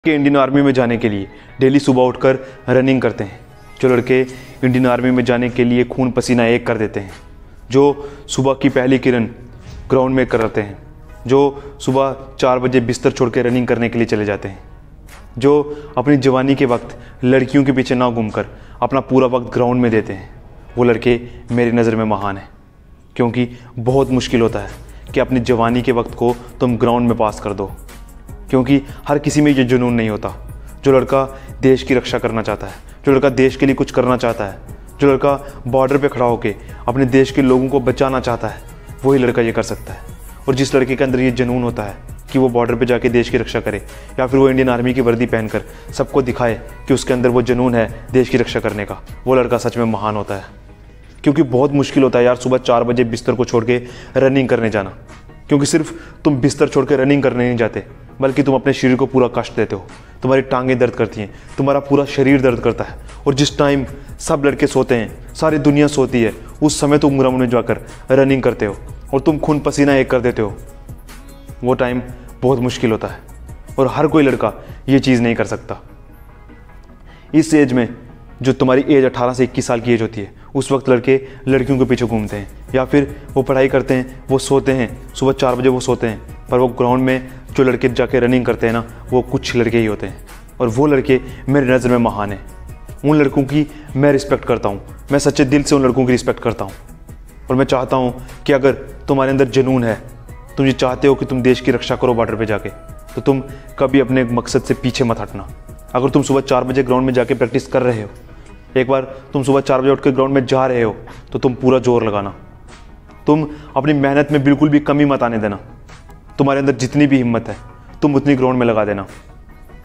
के Indian army में जाने के लिए डेली सुबह उठकर रनिंग करते हैं। जो लड़के इंडियन आर्मी में जाने के लिए खून पसीना एक कर देते हैं, जो सुबह की पहली किरण ग्राउंड में करते हैं, जो सुबह 4 बजे बिस्तर छोड़ के रनिंग करने के लिए चले जाते हैं, जो अपनी जवानी के वक्त लड़कियों के पीछे ना घूमकर अपना पूरा वक्त ग्राउंड में देते हैं, वो लड़के मेरी नज़र में महान हैं। क्योंकि बहुत मुश्किल होता है कि अपनी जवानी के वक्त को तुम ग्राउंड में पास कर दो, क्योंकि हर किसी में ये जुनून नहीं होता। जो लड़का देश की रक्षा करना चाहता है, जो लड़का देश के लिए कुछ करना चाहता है, जो लड़का बॉर्डर पे खड़ा होकर अपने देश के लोगों को बचाना चाहता है, वही लड़का ये कर सकता है। और जिस लड़के के अंदर ये जुनून होता है कि वो बॉर्डर पे जाके देश की रक्षा करे, या फिर वो इंडियन आर्मी की वर्दी पहनकर सबको दिखाए कि उसके अंदर वो जुनून है देश की रक्षा करने का, वो लड़का सच में महान होता है। क्योंकि बहुत मुश्किल होता है यार सुबह 4 बजे बिस्तर को छोड़ के रनिंग करने जाना। क्योंकि सिर्फ तुम बिस्तर छोड़ के रनिंग करने नहीं जाते, बल्कि तुम अपने शरीर को पूरा कष्ट देते हो। तुम्हारी टांगें दर्द करती हैं, तुम्हारा पूरा शरीर दर्द करता है। और जिस टाइम सब लड़के सोते हैं, सारी दुनिया सोती है, उस समय तुम ग्राउंड में जाकर रनिंग करते हो और तुम खून पसीना एक कर देते हो। वो टाइम बहुत मुश्किल होता है और हर कोई लड़का ये चीज़ नहीं कर सकता। इस एज में, जो तुम्हारी एज 18 से 21 साल की एज होती है, उस वक्त लड़के लड़कियों के पीछे घूमते हैं, या फिर वो पढ़ाई करते हैं, वो सोते हैं, सुबह 4 बजे वो सोते हैं। पर वो ग्राउंड में जो लड़के जाके रनिंग करते हैं ना, वो कुछ लड़के ही होते हैं। और वो लड़के मेरी नज़र में महान हैं। उन लड़कों की मैं रिस्पेक्ट करता हूँ, मैं सच्चे दिल से उन लड़कों की रिस्पेक्ट करता हूँ। और मैं चाहता हूँ कि अगर तुम्हारे अंदर जुनून है, तुम ये चाहते हो कि तुम देश की रक्षा करो बॉर्डर पे जाके, तो तुम कभी अपने मकसद से पीछे मत हटना। अगर तुम सुबह 4 बजे ग्राउंड में जाके प्रैक्टिस कर रहे हो, एक बार तुम सुबह 4 बजे उठ के ग्राउंड में जा रहे हो, तो तुम पूरा जोर लगाना। तुम अपनी मेहनत में बिल्कुल भी कमी मत आने देना। तुम्हारे अंदर जितनी भी हिम्मत है तुम उतनी ग्राउंड में लगा देना।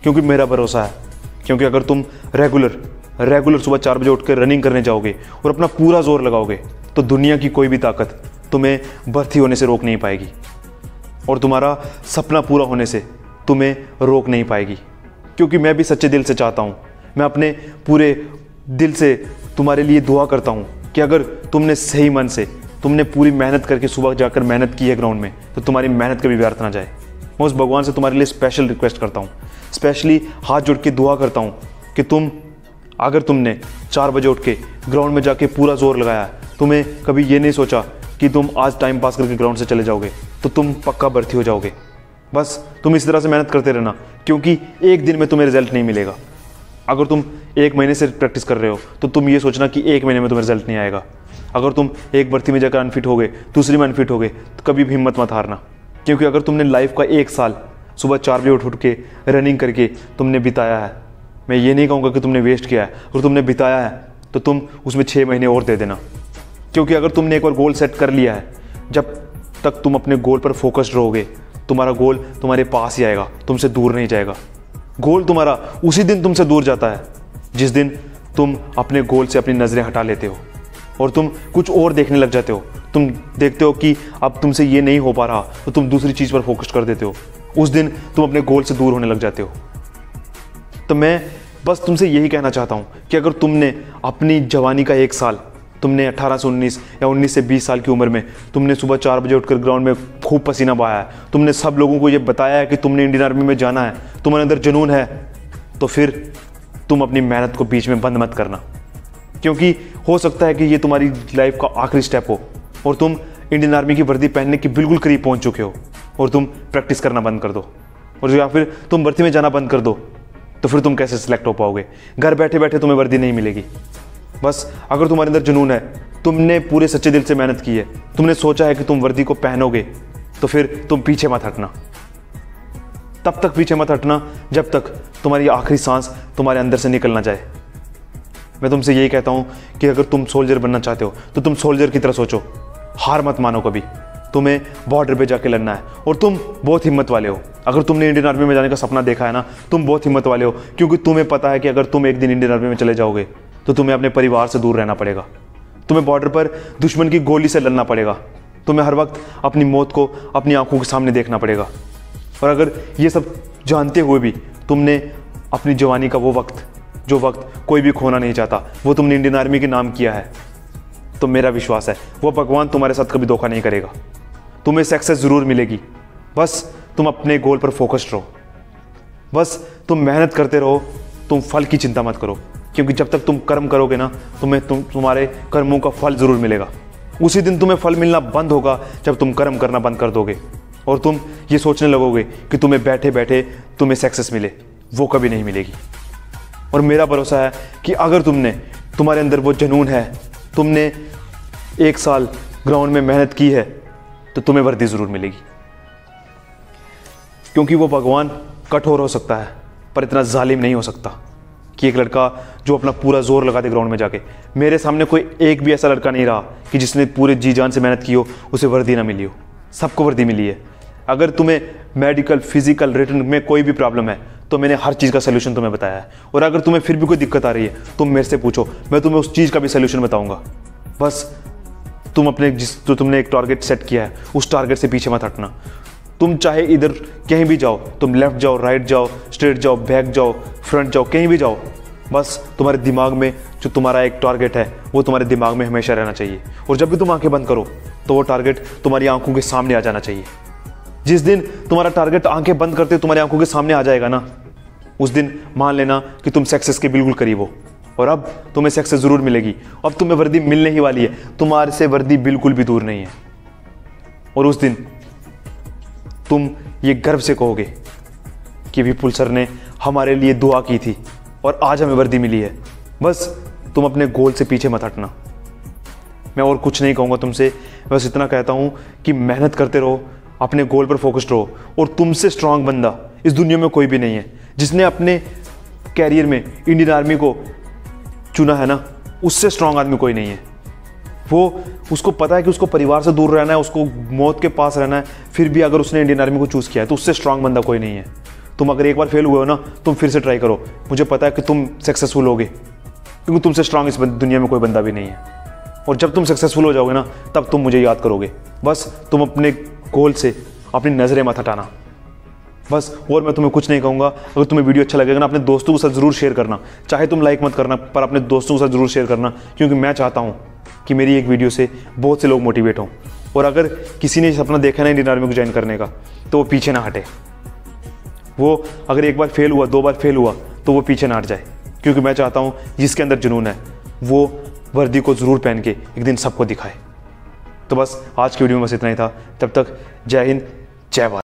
क्योंकि मेरा भरोसा है, क्योंकि अगर तुम रेगुलर सुबह 4 बजे उठ कर रनिंग करने जाओगे और अपना पूरा जोर लगाओगे, तो दुनिया की कोई भी ताकत तुम्हें भर्ती होने से रोक नहीं पाएगी और तुम्हारा सपना पूरा होने से तुम्हें रोक नहीं पाएगी। क्योंकि मैं भी सच्चे दिल से चाहता हूँ, मैं अपने पूरे दिल से तुम्हारे लिए दुआ करता हूँ कि अगर तुमने सही मन से, तुमने पूरी मेहनत करके सुबह जाकर मेहनत की है ग्राउंड में, तो तुम्हारी मेहनत कभी व्यर्थ ना जाए। मैं उस भगवान से तुम्हारे लिए स्पेशल रिक्वेस्ट करता हूँ, स्पेशली हाथ जोड़ के दुआ करता हूँ कि अगर तुमने 4 बजे उठ के ग्राउंड में जाके पूरा जोर लगाया, तुम्हें कभी ये नहीं सोचा कि तुम आज टाइम पास करके ग्राउंड से चले जाओगे, तो तुम पक्का भर्ती हो जाओगे। बस तुम इस तरह से मेहनत करते रहना, क्योंकि एक दिन में तुम्हें रिजल्ट नहीं मिलेगा। अगर तुम 1 महीने से प्रैक्टिस कर रहे हो, तो तुम ये सोचना कि 1 महीने में तुम्हें रिजल्ट नहीं आएगा। अगर तुम एक भर्ती में जाकर अनफिट हो गए, दूसरी में अनफिट हो गए, तो कभी भी हिम्मत मत हारना। क्योंकि अगर तुमने लाइफ का 1 साल सुबह 4 बजे उठ के रनिंग करके तुमने बिताया है, मैं ये नहीं कहूँगा कि तुमने वेस्ट किया है, अगर तुमने बिताया है तो तुम उसमें 6 महीने और दे देना। क्योंकि अगर तुमने एक बार गोल सेट कर लिया है, जब तक तुम अपने गोल पर फोकस्ड रहोगे, तुम्हारा गोल तुम्हारे पास ही आएगा, तुमसे दूर नहीं जाएगा। गोल तुम्हारा उसी दिन तुमसे दूर जाता है जिस दिन तुम अपने गोल से अपनी नज़रें हटा लेते हो और तुम कुछ और देखने लग जाते हो। तुम देखते हो कि अब तुमसे ये नहीं हो पा रहा, तो तुम दूसरी चीज़ पर फोकस कर देते हो। उस दिन तुम अपने गोल से दूर होने लग जाते हो। तो मैं बस तुमसे यही कहना चाहता हूँ कि अगर तुमने अपनी जवानी का 1 साल, तुमने 18 से 19 या 19 से 20 साल की उम्र में तुमने सुबह 4 बजे उठकर ग्राउंड में खूब पसीना बहाया है, तुमने सब लोगों को ये बताया है कि तुमने इंडियन आर्मी में जाना है, तुम्हारे अंदर जुनून है, तो फिर तुम अपनी मेहनत को बीच में बंद मत करना। क्योंकि हो सकता है कि ये तुम्हारी लाइफ का आखिरी स्टेप हो और तुम इंडियन आर्मी की वर्दी पहनने के बिल्कुल करीब पहुंच चुके हो और तुम प्रैक्टिस करना बंद कर दो, और या फिर तुम भर्ती में जाना बंद कर दो, तो फिर तुम कैसे सिलेक्ट हो पाओगे? घर बैठे बैठे तुम्हें वर्दी नहीं मिलेगी। बस अगर तुम्हारे अंदर जुनून है, तुमने पूरे सच्चे दिल से मेहनत की है, तुमने सोचा है कि तुम वर्दी को पहनोगे, तो फिर तुम पीछे मत हटना। तब तक पीछे मत हटना जब तक तुम्हारी आखिरी सांस तुम्हारे अंदर से निकल ना जाए। मैं तुमसे यही कहता हूँ कि अगर तुम सोल्जर बनना चाहते हो, तो तुम सोल्जर की तरह सोचो, हार मत मानो कभी। तुम्हें बॉर्डर पे जाके लड़ना है और तुम बहुत हिम्मत वाले हो। अगर तुमने इंडियन आर्मी में जाने का सपना देखा है ना, तुम बहुत हिम्मत वाले हो, क्योंकि तुम्हें पता है कि अगर तुम एक दिन इंडियन आर्मी में चले जाओगे, तो तुम्हें अपने परिवार से दूर रहना पड़ेगा। तुम्हें बॉर्डर पर दुश्मन की गोली से लड़ना पड़ेगा। तुम्हें हर वक्त अपनी मौत को अपनी आंखों के सामने देखना पड़ेगा। और अगर ये सब जानते हुए भी तुमने अपनी जवानी का वो वक्त, जो वक्त कोई भी खोना नहीं चाहता, वो तुमने इंडियन आर्मी के नाम किया है, तो मेरा विश्वास है वो भगवान तुम्हारे साथ कभी धोखा नहीं करेगा। तुम्हें सक्सेस ज़रूर मिलेगी। बस तुम अपने गोल पर फोकस्ड रहो। बस तुम मेहनत करते रहो, तुम फल की चिंता मत करो, क्योंकि जब तक तुम कर्म करोगे ना तुम्हारे कर्मों का फल ज़रूर मिलेगा। उसी दिन तुम्हें फल मिलना बंद होगा जब तुम कर्म करना बंद कर दोगे और तुम ये सोचने लगोगे कि तुम्हें बैठे बैठे तुम्हें सक्सेस मिले। वो कभी नहीं मिलेगी। और मेरा भरोसा है कि अगर तुम्हारे अंदर वो जुनून है, तुमने 1 साल ग्राउंड में मेहनत की है, तो तुम्हें वर्दी ज़रूर मिलेगी। क्योंकि वो भगवान कठोर हो सकता है पर इतना जालिम नहीं हो सकता कि एक लड़का जो अपना पूरा जोर लगा दे ग्राउंड में जाके। मेरे सामने कोई एक भी ऐसा लड़का नहीं रहा कि जिसने पूरे जी जान से मेहनत की हो, उसे वर्दी ना मिली हो। सबको वर्दी मिली है। अगर तुम्हें मेडिकल, फिजिकल, रिटन में कोई भी प्रॉब्लम है तो मैंने हर चीज़ का सलूशन तुम्हें बताया है। और अगर तुम्हें फिर भी कोई दिक्कत आ रही है, तुम मेरे से पूछो, मैं तुम्हें उस चीज़ का भी सलूशन बताऊँगा। बस तुम जो तुमने एक टारगेट सेट किया है, उस टारगेट से पीछे मत हटना। तुम चाहे इधर कहीं भी जाओ, तुम लेफ्ट जाओ, राइट जाओ, स्ट्रेट जाओ, बैक जाओ, फ्रंट जाओ, कहीं भी जाओ, बस तुम्हारे दिमाग में जो तुम्हारा एक टारगेट है वो तुम्हारे दिमाग में हमेशा रहना चाहिए। और जब भी तुम आंखें बंद करो तो वो टारगेट तुम्हारी आंखों के सामने आ जाना चाहिए। जिस दिन तुम्हारा टारगेट आंखें बंद करते तुम्हारी आंखों के सामने आ जाएगा ना, उस दिन मान लेना कि तुम सक्सेस के बिल्कुल करीब हो। और अब तुम्हें सक्सेस ज़रूर मिलेगी। अब तुम्हें वर्दी मिलने ही वाली है, तुम्हारे से वर्दी बिल्कुल भी दूर नहीं है। और उस दिन तुम ये गर्व से कहोगे कि विपुल सर ने हमारे लिए दुआ की थी और आज हमें वर्दी मिली है। बस तुम अपने गोल से पीछे मत हटना। मैं और कुछ नहीं कहूँगा तुमसे, बस इतना कहता हूँ कि मेहनत करते रहो, अपने गोल पर फोकस्ड रहो। और तुमसे स्ट्रांग बंदा इस दुनिया में कोई भी नहीं है। जिसने अपने कैरियर में इंडियन आर्मी को चुना है ना, उससे स्ट्रांग आदमी कोई नहीं है। उसको पता है कि उसको परिवार से दूर रहना है, उसको मौत के पास रहना है, फिर भी अगर उसने इंडियन आर्मी को चूज़ किया है तो उससे स्ट्रांग बंदा कोई नहीं है। तुम अगर एक बार फेल हुए हो ना, तुम फिर से ट्राई करो। मुझे पता है कि तुम सक्सेसफुल होगे, क्योंकि तुमसे स्ट्रांग इस दुनिया में कोई बंदा भी नहीं है। और जब तुम सक्सेसफुल हो जाओगे ना, तब तुम मुझे याद करोगे। बस तुम अपने गोल से अपनी नज़रें मत हटाना। बस और मैं तुम्हें कुछ नहीं कहूँगा। अगर तुम्हें वीडियो अच्छा लगेगा ना, अपने दोस्तों के साथ ज़रूर शेयर करना। चाहे तुम लाइक मत करना, पर अपने दोस्तों के साथ ज़रूर शेयर करना, क्योंकि मैं चाहता हूँ कि मेरी एक वीडियो से बहुत से लोग मोटिवेट हों। और अगर किसी ने सपना देखा ना इंडियन आर्मी को ज्वाइन करने का, तो वो पीछे ना हटे। वो अगर एक बार फेल हुआ, 2 बार फेल हुआ, तो वो पीछे ना हट जाए। क्योंकि मैं चाहता हूँ जिसके अंदर जुनून है वो वर्दी को ज़रूर पहन के एक दिन सबको दिखाए। तो बस आज की वीडियो में बस इतना ही था। तब तक जय हिंद, जय भारत।